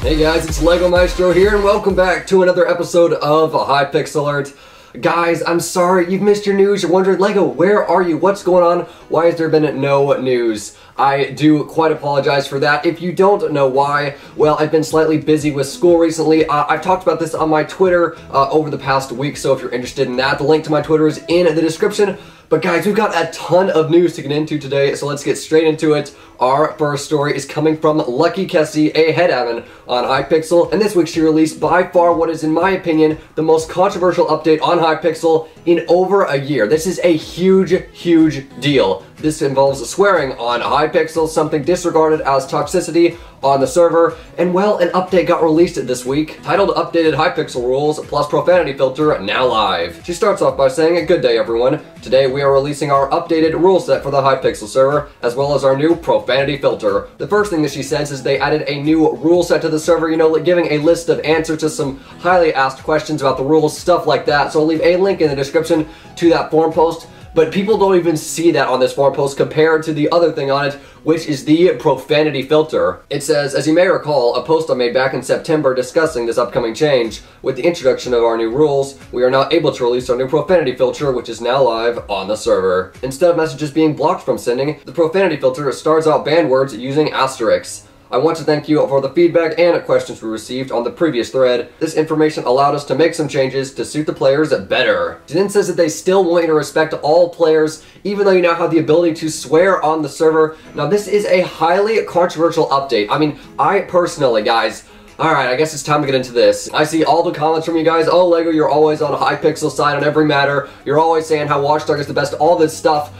Hey guys, it's Lego Maestro here, and welcome back to another episode of Hypixel Art. Guys, I'm sorry, you've missed your news. You're wondering, Lego, where are you? What's going on? Why has there been no news? I do quite apologize for that. If you don't know why, well, I've been slightly busy with school recently. I've talked about this on my Twitter over the past week, so if you're interested in that, the link to my Twitter is in the description. But guys, we've got a ton of news to get into today, so let's get straight into it. Our first story is coming from Lucky Kessie, a head admin on Hypixel, and this week she released by far what is, in my opinion, the most controversial update on Hypixel in over a year. This is a huge, huge deal. This involves swearing on Hypixel, something disregarded as toxicity on the server, and well, an update got released this week titled Updated Hypixel Rules plus Profanity Filter now live. She starts off by saying, "Good day everyone. Today we are releasing our updated rule set for the Hypixel server, as well as our new Profanity Filter." The first thing that she says is they added a new rule set to the server, you know, like giving a list of answers to some highly asked questions about the rules, stuff like that. So I'll leave a link in the description to that forum post. But people don't even see that on this forum post compared to the other thing on it, which is the Profanity Filter. It says, "As you may recall, a post I made back in September discussing this upcoming change. With the introduction of our new rules, we are now able to release our new Profanity Filter, which is now live on the server. Instead of messages being blocked from sending, the Profanity Filter stars out banned words using asterisks. I want to thank you for the feedback and questions we received on the previous thread. This information allowed us to make some changes to suit the players better." She then says that they still want you to respect all players, even though you now have the ability to swear on the server. Now, this is a highly controversial update. I mean, I personally, guys, alright, I guess it's time to get into this. I see all the comments from you guys. "Oh, Lego, you're always on a Hypixel side on every matter. You're always saying how Watchdog is the best," all this stuff.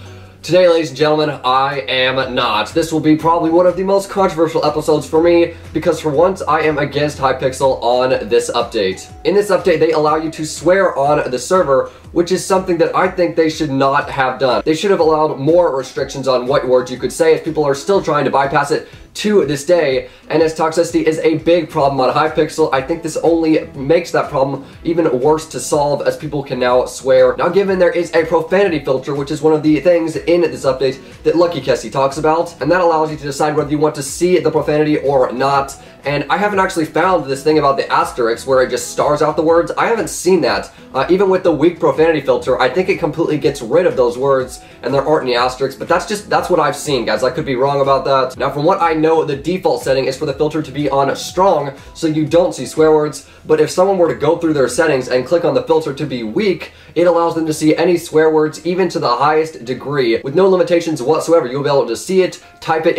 Today, ladies and gentlemen, I am not. This will be probably one of the most controversial episodes for me, because for once, I am against Hypixel on this update. In this update, they allow you to swear on the server, which is something that I think they should not have done. They should have allowed more restrictions on what words you could say, as people are still trying to bypass it to this day, and as toxicity is a big problem on Hypixel, I think this only makes that problem even worse to solve, as people can now swear. Now, given there is a profanity filter, which is one of the things in this update that Lucky Kessie talks about, and that allows you to decide whether you want to see the profanity or not. And I haven't actually found this thing about the asterisks where it just stars out the words. I haven't seen that. Even with the weak profanity filter, I think it completely gets rid of those words and there aren't any asterisks, but that's what I've seen, guys. I could be wrong about that. Now, from what I know, the default setting is for the filter to be on strong, so you don't see swear words, but if someone were to go through their settings and click on the filter to be weak, it allows them to see any swear words, even to the highest degree, with no limitations whatsoever. You'll be able to see it, type it.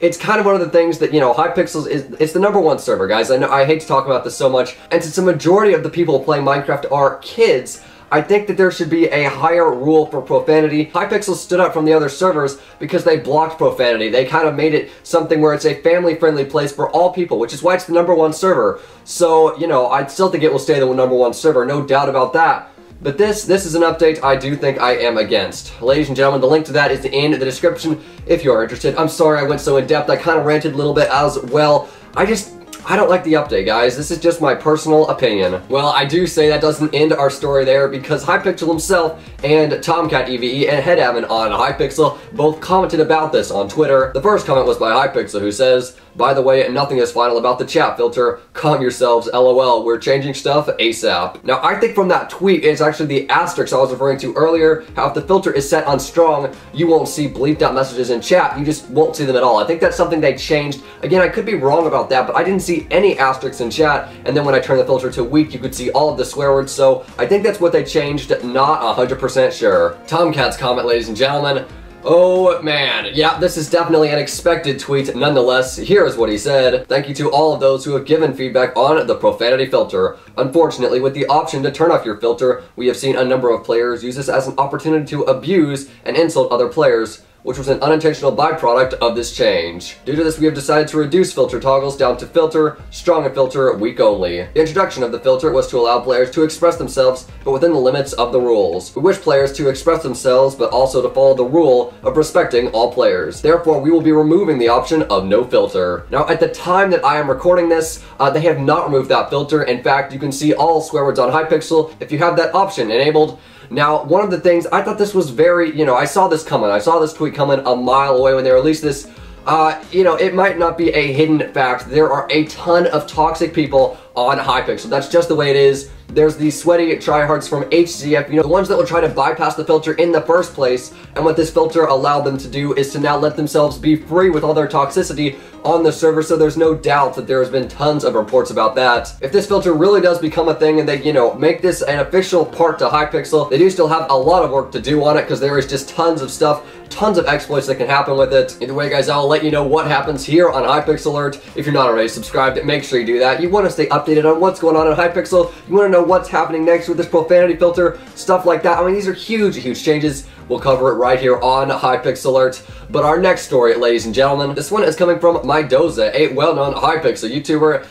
It's kind of one of the things that, you know, Hypixel it's the #1 server, guys. I know I hate to talk about this so much, and since the majority of the people playing Minecraft are kids, I think that there should be a higher rule for profanity. Hypixel stood out from the other servers because they blocked profanity. They kind of made it something where it's a family-friendly place for all people, which is why it's the #1 server. So, you know, I still think it will stay the #1 server, no doubt about that. But this is an update I do think I am against. Ladies and gentlemen, the link to that is in the description if you are interested. I'm sorry I went so in-depth. I kind of ranted a little bit as well. I don't like the update, guys. This is just my personal opinion. Well, I do say that doesn't end our story there, because Hypixel himself and Tomcat EVE and head admin on Hypixel both commented about this on Twitter. The first comment was by Hypixel, who says, "By the way, nothing is final about the chat filter. Calm yourselves, LOL. We're changing stuff ASAP." Now, I think from that tweet, it's actually the asterisk I was referring to earlier, how if the filter is set on strong, you won't see bleeped out messages in chat. You just won't see them at all. I think that's something they changed. Again, I could be wrong about that, but I didn't see any asterisks in chat, and then when I turned the filter to weak, you could see all of the swear words, so I think that's what they changed, not 100% sure. Tomcat's comment, ladies and gentlemen. Oh man, yeah, this is definitely an expected tweet nonetheless. Here is what he said. "Thank you to all of those who have given feedback on the profanity filter. Unfortunately, with the option to turn off your filter, we have seen a number of players use this as an opportunity to abuse and insult other players, which was an unintentional byproduct of this change. Due to this, we have decided to reduce filter toggles down to filter, strong, and filter, weak only. The introduction of the filter was to allow players to express themselves, but within the limits of the rules. We wish players to express themselves, but also to follow the rule of respecting all players. Therefore, we will be removing the option of no filter." Now, at the time that I am recording this, they have not removed that filter. In fact, you can see all swear words on Hypixel if you have that option enabled. Now, one of the things, I thought this was very, you know, I saw this coming. I saw this tweet coming a mile away when they released this. you know, it might not be a hidden fact. There are a ton of toxic people on Hypixel. That's just the way it is. There's these sweaty tryhards from HCF, you know, the ones that will try to bypass the filter in the first place, and what this filter allowed them to do is to now let themselves be free with all their toxicity on the server, so there's no doubt that there has been tons of reports about that. If this filter really does become a thing and they, you know, make this an official part to Hypixel, they do still have a lot of work to do on it because there is just tons of stuff, tons of exploits that can happen with it. Either way, guys, I'll let you know what happens here on Hypixel Alert. If you're not already subscribed, make sure you do that. You want to stay updated on what's going on in Hypixel. You want to know what's happening next with this profanity filter, stuff like that. I mean, these are huge, huge changes. We'll cover it right here on Hypixel Alert. But our next story, ladies and gentlemen, this one is coming from Mydoeza, a well-known Hypixel YouTuber.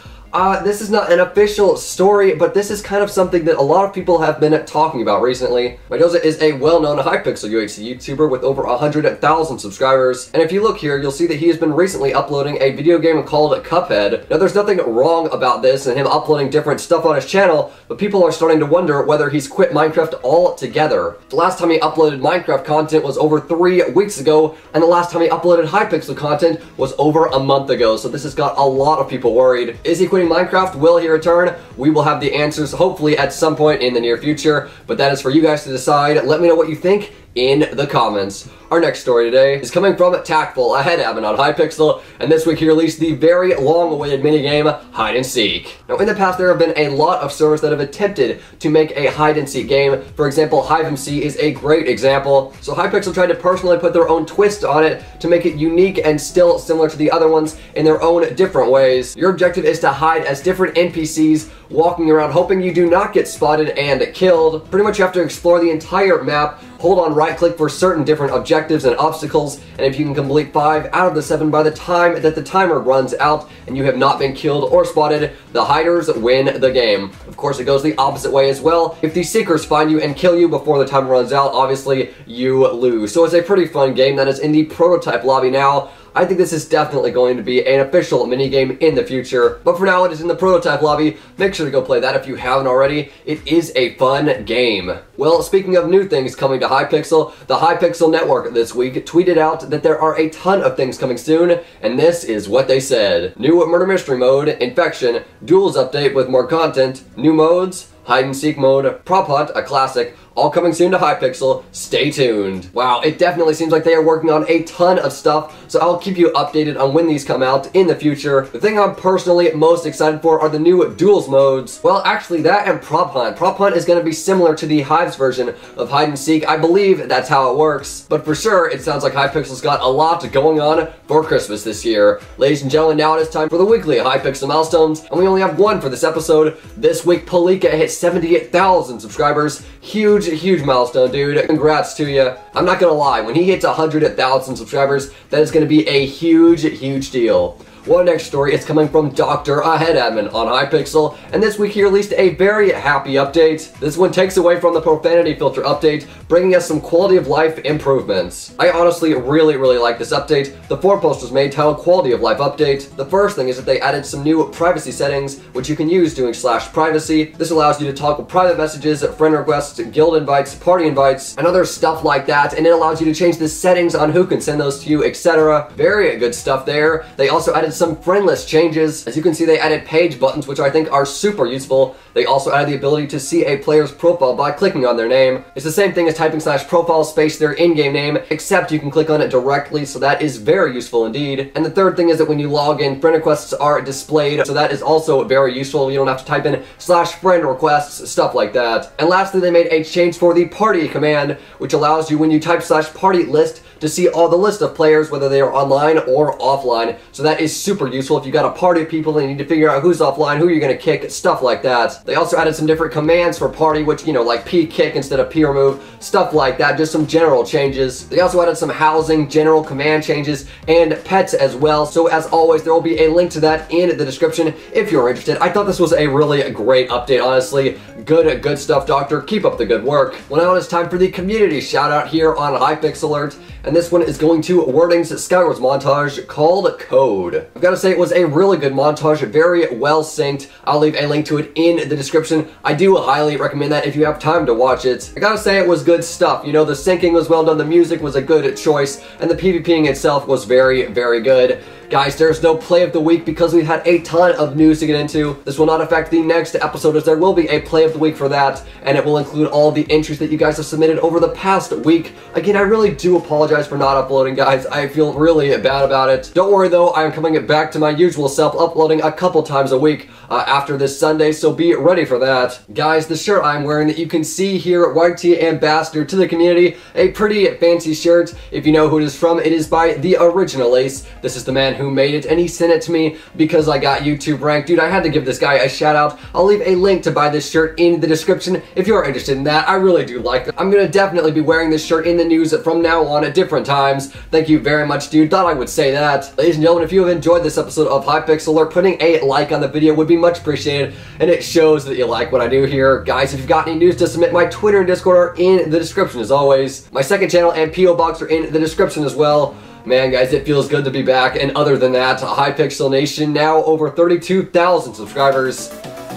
This is not an official story, but this is kind of something that a lot of people have been talking about recently. Mydoeza is a well-known Hypixel UHC YouTuber with over 100,000 subscribers. And if you look here, you'll see that he has been recently uploading a video game called Cuphead. Now, there's nothing wrong about this and him uploading different stuff on his channel, but people are starting to wonder whether he's quit Minecraft altogether. The last time he uploaded Minecraft content was over 3 weeks ago, and the last time he uploaded Hypixel content was over a month ago, so this has got a lot of people worried. Is he quitting Minecraft? Will he return? We will have the answers hopefully at some point in the near future, but that is for you guys to decide. Let me know what you think in the comments. Our next story today is coming from Tactful, a head admin on Hypixel, and this week he released the very long-awaited minigame Hide and Seek. Now, in the past, there have been a lot of servers that have attempted to make a hide and seek game. For example, HiveMC is a great example. So Hypixel tried to personally put their own twist on it to make it unique and still similar to the other ones in their own different ways. Your objective is to hide as different NPCs walking around, hoping you do not get spotted and killed. Pretty much you have to explore the entire map, hold on right click for certain different objectives and obstacles, and if you can complete 5 out of the 7 by the time that the timer runs out and you have not been killed or spotted, the hiders win the game. Of course, it goes the opposite way as well. If the seekers find you and kill you before the timer runs out, obviously you lose. So it's a pretty fun game that is in the prototype lobby now. I think this is definitely going to be an official minigame in the future, but for now it is in the prototype lobby. Make sure to go play that if you haven't already. It is a fun game. Well, speaking of new things coming to Hypixel, the Hypixel Network this week tweeted out that there are a ton of things coming soon, and this is what they said. New Murder Mystery Mode, Infection, Duels Update with more content, new modes, Hide and Seek mode, Prop Hunt, a classic, all coming soon to Hypixel. Stay tuned. Wow, it definitely seems like they are working on a ton of stuff, so I'll keep you updated on when these come out in the future. The thing I'm personally most excited for are the new duels modes. Well, actually that and Prop Hunt. Prop Hunt is going to be similar to the Hive's version of Hide and Seek. I believe that's how it works. But for sure, it sounds like Hypixel's got a lot going on for Christmas this year. Ladies and gentlemen, now it is time for the weekly Hypixel milestones, and we only have one for this episode. This week, Palika hit 78,000 subscribers. Huge milestone, dude. Congrats to you. I'm not gonna lie, when he hits 100,000 subscribers, that is gonna be a huge deal. One next story is coming from Dr. a head admin on Hypixel, and this week he released a very happy update. This one takes away from the profanity filter update, bringing us some quality of life improvements. I honestly really like this update. The 4 posts was made titled Quality of Life Update. The first thing is that they added some new privacy settings, which you can use doing /privacy. This allows you to toggle private messages, friend requests, guild invites, party invites, and other stuff like that, and it allows you to change the settings on who can send those to you, etc. Very good stuff there. They also added some friend list changes. As you can see, they added page buttons, which I think are super useful. They also added the ability to see a player's profile by clicking on their name. It's the same thing as typing /profile space their in-game name, except you can click on it directly, so that is very useful indeed. And the third thing is that when you log in, friend requests are displayed, so that is also very useful. You don't have to type in /friend requests, stuff like that. And lastly, they made a change for the party command, which allows you, when you type /party list, to see all the list of players, whether they are online or offline. So that is super useful if you got a party of people and you need to figure out who's offline, who you're gonna kick, stuff like that. They also added some different commands for party, which, you know, like p-kick instead of p-remove, stuff like that, just some general changes. They also added some housing, general command changes, and pets as well. So as always, there will be a link to that in the description if you're interested. I thought this was a really great update, honestly. Good stuff, Doctor. Keep up the good work. Well, now it's time for the community shout out here on Hypixel Alert, and this one is going to Wording's Skywars montage called Code. I've got to say it was a really good montage, very well synced. I'll leave a link to it in the description. I do highly recommend that if you have time to watch it. I gotta say it was good stuff. You know, the syncing was well done, the music was a good choice, and the PvPing itself was very, very good. Guys, there's no play of the week because we've had a ton of news to get into. This will not affect the next episode, as there will be a play of the week for that, and it will include all the entries that you guys have submitted over the past week. Again, I really do apologize for not uploading, guys. I feel really bad about it. Don't worry though, I am coming back to my usual self, uploading a couple times a week after this Sunday, so be ready for that. Guys, the shirt I'm wearing that you can see here, YT Ambassador to the community, a pretty fancy shirt. If you know who it is from, it is by Theoriginalace. This is the man who made it, and he sent it to me because I got YouTube ranked. Dude, I had to give this guy a shout out. I'll leave a link to buy this shirt in the description if you're interested in that. I really do like it. I'm gonna definitely be wearing this shirt in the news from now on at different times. Thank you very much, dude. Thought I would say that. Ladies and gentlemen, if you have enjoyed this episode of Hypixel, or putting a like on the video would be much appreciated, and it shows that you like what I do here. Guys, if you've got any news to submit, my Twitter and Discord are in the description as always. My second channel and P.O. Box are in the description as well. Man, guys, it feels good to be back, and other than that, Hypixel Nation, now over 32,000 subscribers,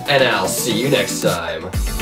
and I'll see you next time.